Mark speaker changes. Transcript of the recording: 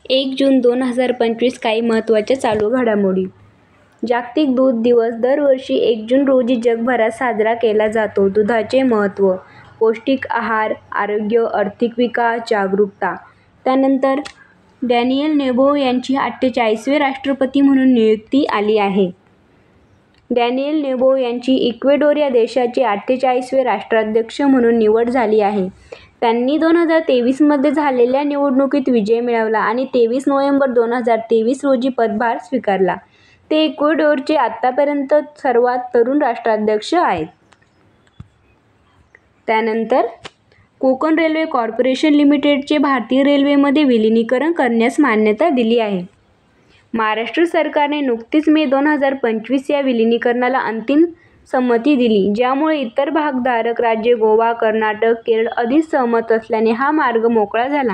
Speaker 1: एक जून 2025 काही महत्त्वाच्या चालू घडामोडी. जागतिक दूध दिवस दरवर्षी 1 जून रोजी जगभरात साजरा केला जातो. दुधाचे महत्त्व, पौष्टिक आहार, आरोग्य, आर्थिक विकास, जागरूकता. त्यानंतर डॅनियल नेबो यांची 48वे राष्ट्रपती म्हणून नियुक्ती आली आहे. डॅनियल नेबो यांची इक्वेडोर या देशाचे 48वे राष्ट्राध्यक्ष म्हणून निवड झाली आहे. त्यांनी 2023 मध्ये झालेल्या निवडणुकीत विजय मिळवला आणि 23 नोव्हेंबर 2023 रोजी पदभार स्वीकारला. ते इक्वेडोरचे आतापर्यंत सर्वात तरुण राष्ट्राध्यक्ष आहेत. त्यानंतर कोकण रेल्वे कॉर्पोरेशन लिमिटेडचे भारतीय रेल्वेमध्ये विलीनीकरण करण्यास मान्यता दिली आहे. महाराष्ट्र सरकारने नुकतीच मे 2025 या विलीनीकरणाला अंतिम संमती दिली, ज्यामुळे इतर भागधारक राज्ये गोवा, कर्नाटक, केरळ आधीच सहमत असल्याने हा मार्ग मोकळा झाला.